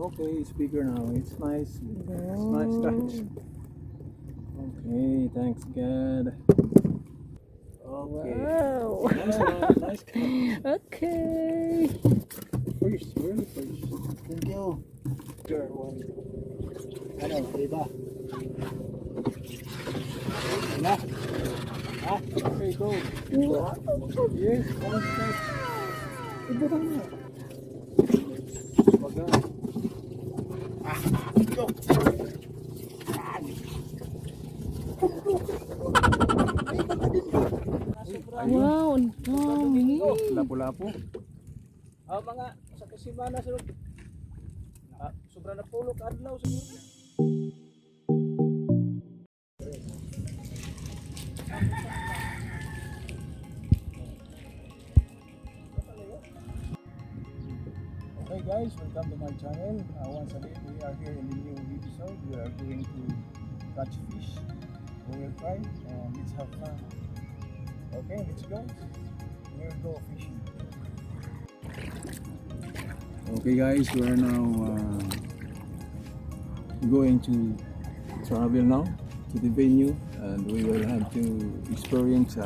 Okay, it's bigger now. It's nice. It's nice catch. Okay, thanks God. Okay. Wow. Nice one. Nice catch. Okay. First, really first. Thank you. Sure, one. Ano, iba? Wala? Ha? Okay, go. Wow. Yes, nice catch. Iba ka na. Baga. Go! Ayun. Wow, ang dami. Lapu-lapu. Mga sa kasimana sa sobra na pulo ka adlaw siguro. Okay guys, welcome to my channel. Once again, we are here in the new episode. We are going to catch fish. We will try and let's have fun. Okay, let's go. We'll go fishing. Okay guys, we are now going to travel now to the venue, and we will have to experience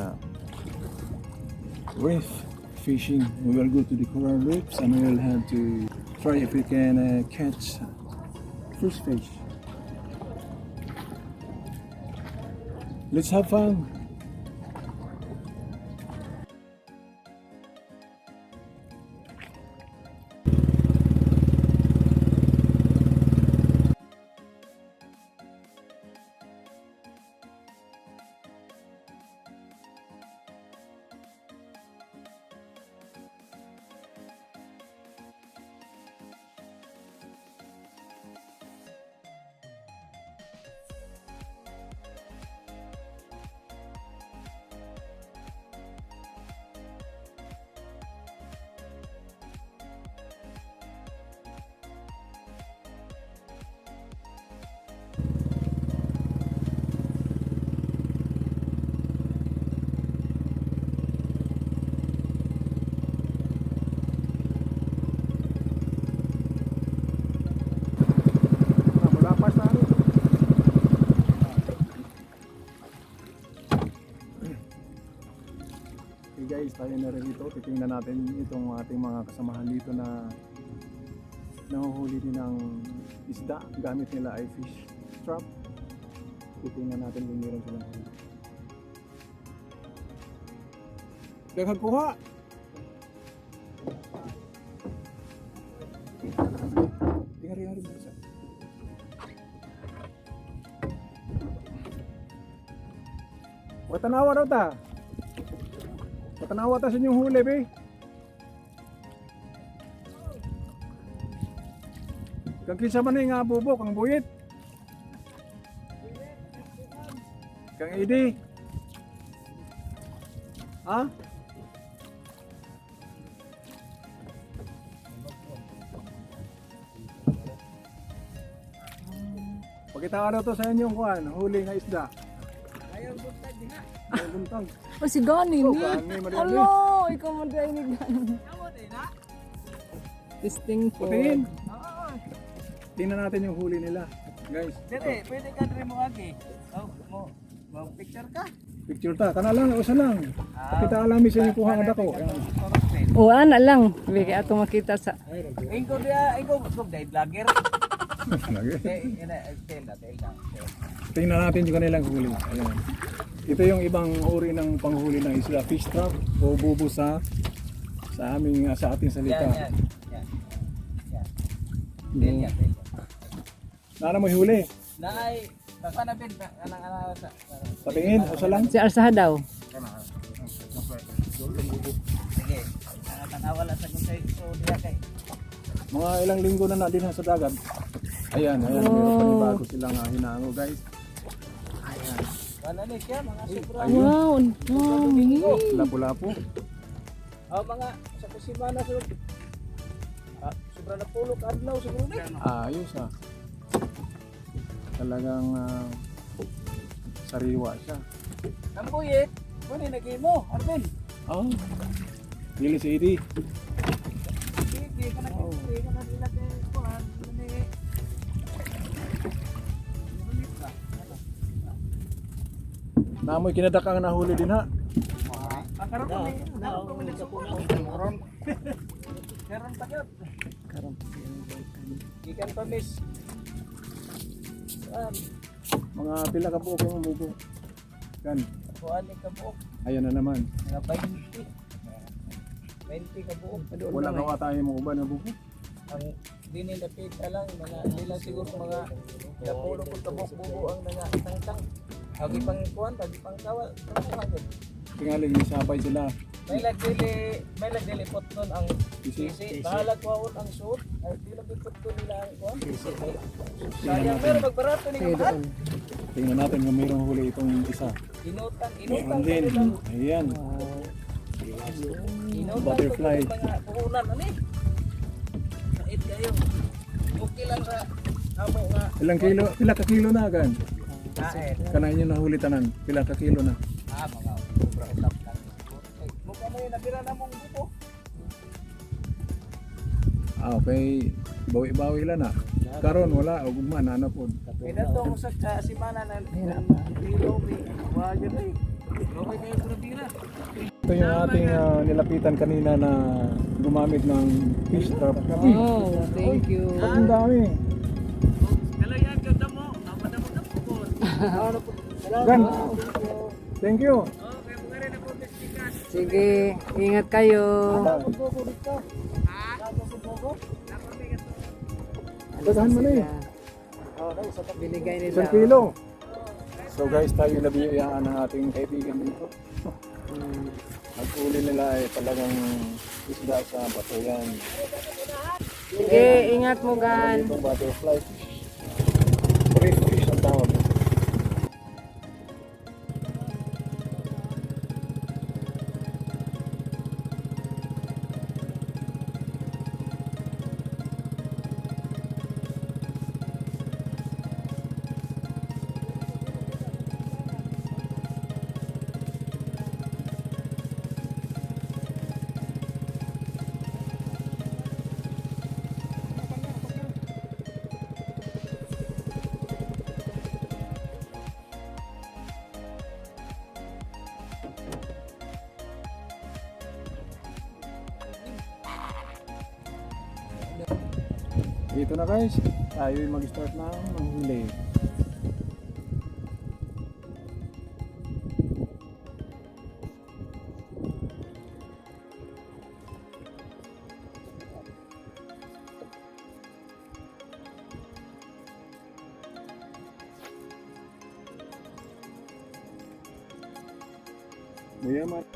reef fishing. We will go to the coral reefs and we will have to try if we can catch first fish. Let's have fun. Okay guys, tayo na rin dito. Titingnan natin itong ating mga kasamahan dito na nahuhuli din ng isda. Gamit nila ay fish trap. Titingnan natin kung meron silang huli. Nagkakuha! Tingnan rin natin isa. Watanawa daw ta! Patanawa ta sa inyong huli, be. Kang kinsa man nga bubok, ang buyit. Kang Idi. Ha? Pakita daw to sa inyong kuan, huli nga isda. Ayaw buntag diha. Ay, buntag. Oh, si Gani Oh, ni. Gani, Mariano. Hello, ikaw man tayo ni Gani. Amo din ha? Testing po. Putingin. Oo. Tingnan natin yung huli nila, guys. Dire, pwede ka dire mo agi. Oh, mo picture ka. Picture ta, kana lang, usa lang. Kita alami sa inyo kuha nga dako. Ayan. O, ana lang. Bigay ato makita sa... Ingko dia, ingko skop dai vlogger. Lagi. Tell na. Tingnan natin yung kanilang huli. Ayan. Ito yung ibang uri ng panghuli ng isla, fish trap o bubo sa aming sa ating salita. Yan. Yan. Nana mo huli? Nay, basta na pin anang sa. Patingin, usa lang. Si Arsaha daw. Sige. Tanawa lang sa gusay so diha kay. Mga ilang linggo na din sa dagat. Ayan, meron panibago silang hinango, guys. Wala ni siya mga sobra. Ayun. Wow, ang dami. Lapu-lapu. Mga sa kasimana sa sobra na pulo ka adlaw siguro ni. Ayos Talagang sariwa siya. Ang buyit, kunin nagimo, Arvin. Oh. Dili si Idi. Hindi ka na nila kay kuan. Namoy kinadaka nga nahuli din ha. Karon pa may karon pa gyud. Ikan pa miss. Mga pila ka buok yung buko. Kan. Kuan ni ka buok. Ayan na naman. Mga 20. 20 ka buok. Wala nga tayo mo uban na buko. Ang dinin na pita lang mga ilang siguro mga napulo ko tabok bubo ang nga tangtang. Agi pang kuan, agi pang kawal. Tingali ni sabay sila. May nagdili pot nun ang sisi. Bahala ko ang suit. Ay di lang pot ko nila ang kuan. Sayang pero magbarato ni kuan. Tingnan natin kung mayroong huli itong isa. Inutang Meron din. Ayan. Butterfly. Puhunan ani. Kait kayo. Okay lang sa amo nga. Ilang kilo? Pila ka kilo na gan? Kain. Kanay nyo nahuli tanan. Pila ka kilo na? Mga sobra utap lang. Mukha mo yun, nabira na mong buko. Okay. Bawi-bawi lang na. Karon wala. Ugman. Ano po? Kaya itong sa simana na hilo. Wala na eh. Okay kayo sa nabira. Ito yung ating nilapitan kanina na gumamit ng fish trap. Oh, thank you. Ang dami. Kalayan ka damo. Namadamo na po. Gan. Thank you. Okay, mga rin ako mestikas. Sige, ingat kayo. Daghan mo na eh. Binigay nila. 1 kilo. So guys, tayo nabiyayaan ng ating kaibigan dito. Nag-uli nila ay talagang isda sa bato yan. Sige, ingat mo gan. Itong butterfly fish. Reef fish ang tawag. Dito na guys, tayo mag-start na manghuli. Mayaman.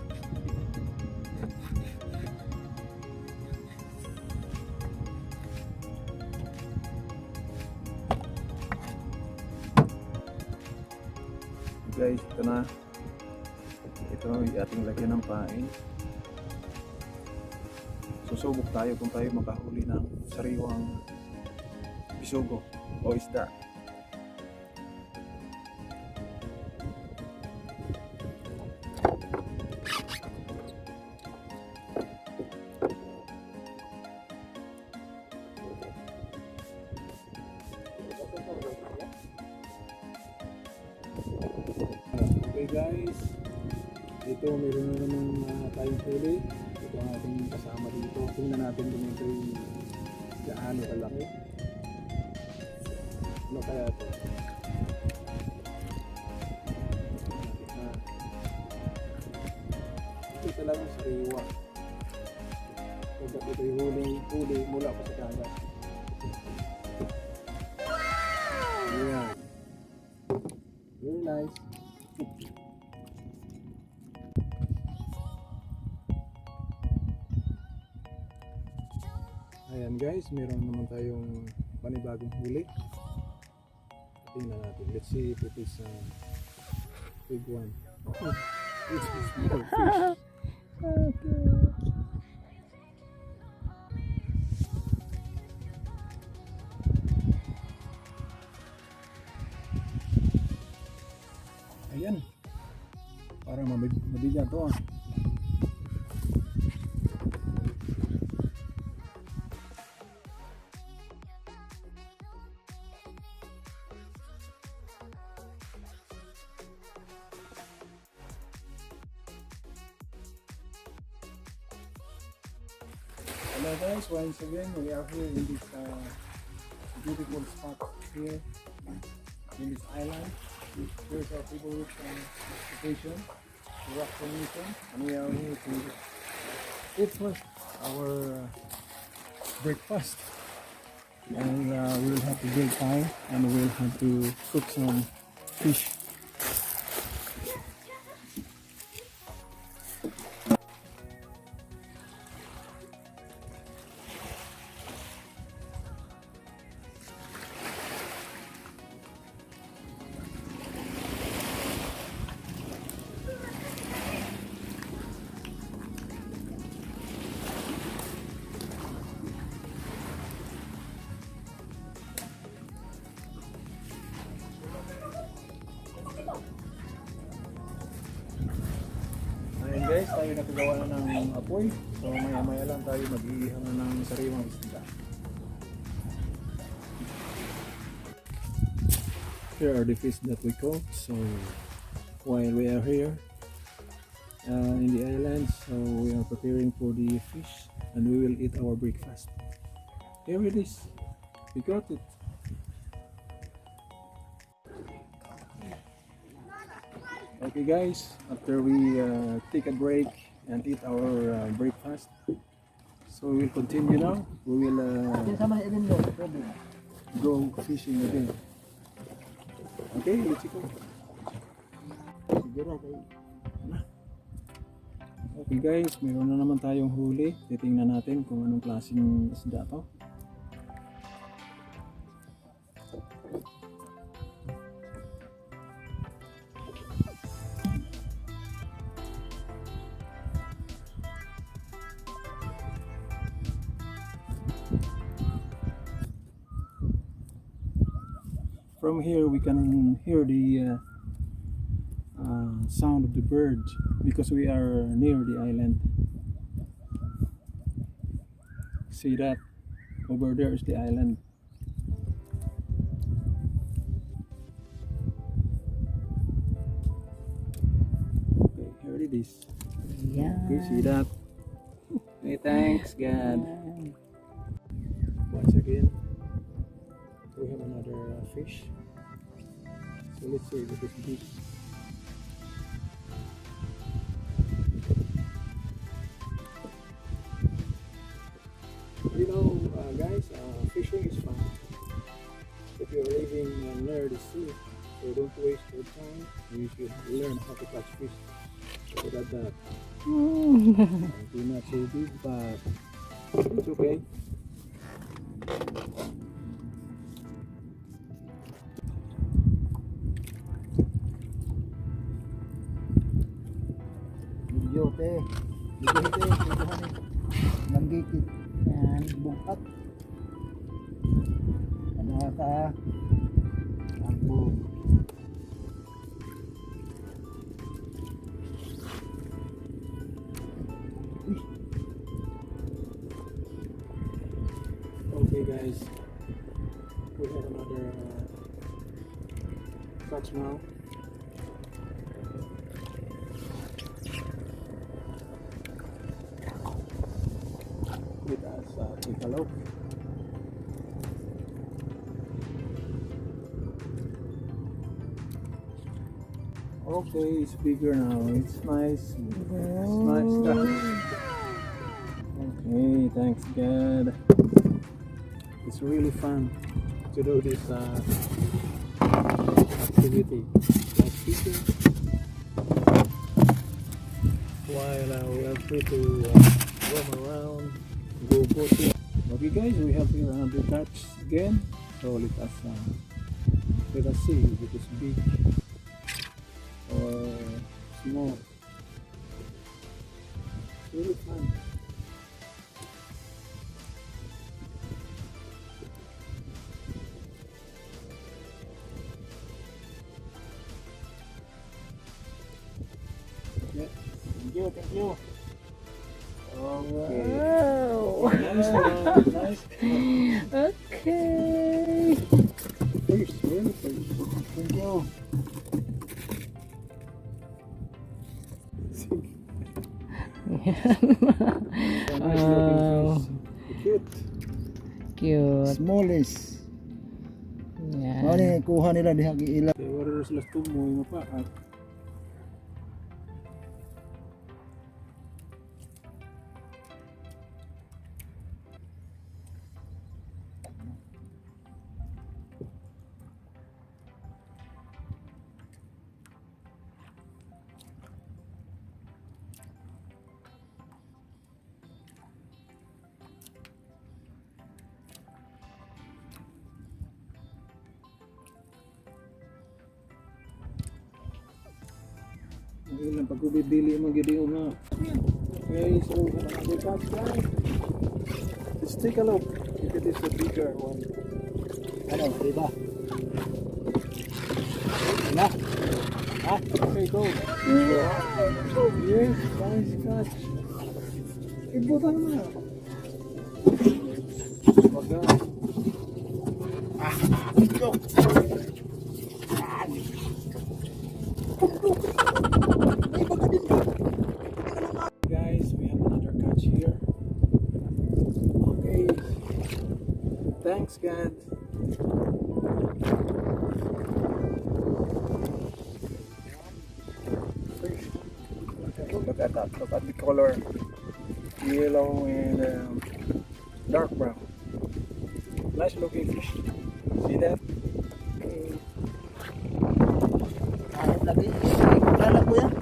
Guys, ito na. Ito na yung ating lagyan ng pain. Susubok tayo kung tayo makahuli ng sariwang bisugo o isda. Okay guys, ito meron na naman tayong huli. Ito ang ating kasama dito. Tingnan natin kung ito yung gaano kalaki. Ano kaya ito? Ito talagang sariwa. Ito yung huli mula pa sa dagat. Ayan. Very nice. Ayan guys, meron naman tayong panibagong huli. Tingnan natin. Let's see if it is a big one. It's a small fish. Ayan. Para mabigyan to. Hello guys, once again we are here in this beautiful spot here in this island. Here's our favorite location, the rock formation, and we are here to eat first our breakfast. And we'll have to grill pie and we'll have to cook some fish. Ayun guys, tayo nakagawa na ng apoy. So maya maya lang tayo mag-iihang na ng sariwang isda. Here are the fish that we caught. So while we are here in the island, so we are preparing for the fish and we will eat our breakfast. Here it is. We got it. Okay guys, after we take a break and eat our breakfast, so we will continue now. We will go fishing again. Okay, let's go. Okay guys, mayroon na naman tayong huli. Titingnan natin kung anong klaseng isda to. From here we can hear the sound of the birds because we are near the island. See that? Over there is the island. Okay, here it is. Yeah. Okay, see that? Hey, thanks God. Once again, we have another fish. So let's see what is big. You know, guys, fishing is fun. If you're living near the sea, so don't waste your time. You should learn how to catch fish. So that maybe not so big, but it's okay. Nanggigit. Yan, bungkat. Kanaka. Ambog. Okay guys, we have another catch now. Let us take a look. Okay, it's bigger now. It's nice. It's nice stuff. Okay, thanks God. It's really fun to do this activity, like fishing, while we are free to roam around, go boating. Okay guys, we have here another catch again. So let us see if it is big or small. It's really fun. Yeah. Thank you. Okay. Wow. Nice one, nice one. Okay. Fish, really fish. Thank you. So nice looking fish. cute. Cute. Smallest. Yan. Ano yung kuha nila di hagi ila. Wala sila tumoy mo pa. Ilang pagkubibili mo gid nga. Okay, so guys, let's take a look if it is a bigger one. Ano, diba? Diba? Ha? Okay, go. Yes, nice catch. Ibutan mo na. Baga. Go. Guys, we have another catch here. Okay. Thanks, God. Fish. Look at that. Look at the color. Yellow and dark brown. Nice looking fish. See that? Okay. Ahit lagi. Lala po yan.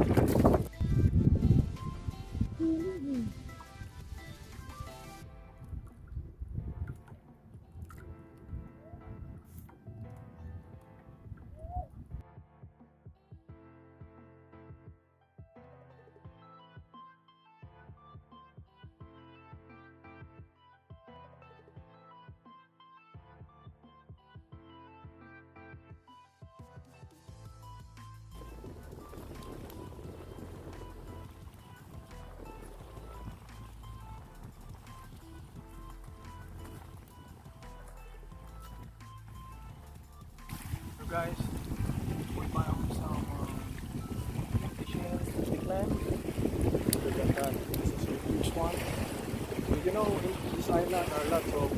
Guys, we found some fishes, big lamb. Look at that, this is a huge one. You know, in this island are lots of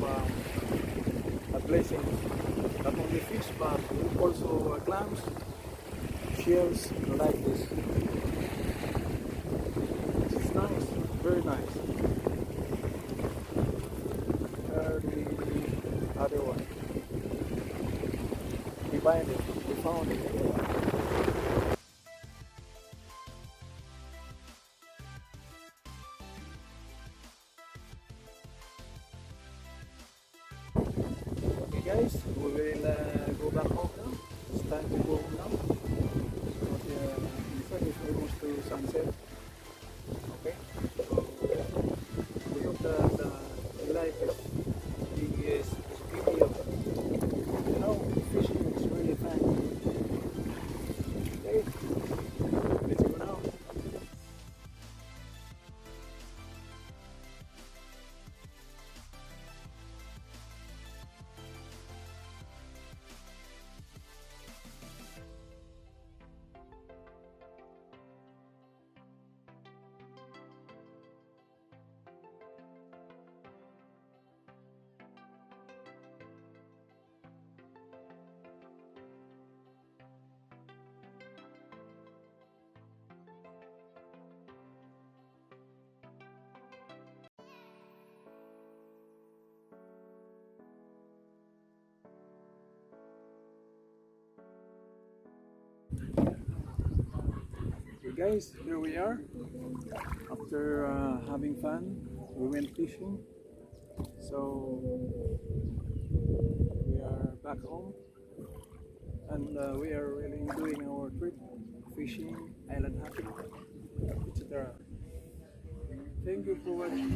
blessings. Not only fish, but also clams, shells like this. This is nice, very nice. The other one. We find it. We found it. Okay, guys, we will go back home now. It's time to go home now. Because this one is almost to sunset. Okay. So, we hope that the life is video. You know, fishing is really fun. Okay, let's go now. Okay guys, here we are. After having fun, we went fishing. So we are back home and we are really enjoying our trip, fishing, island hopping, etc. Thank you for watching.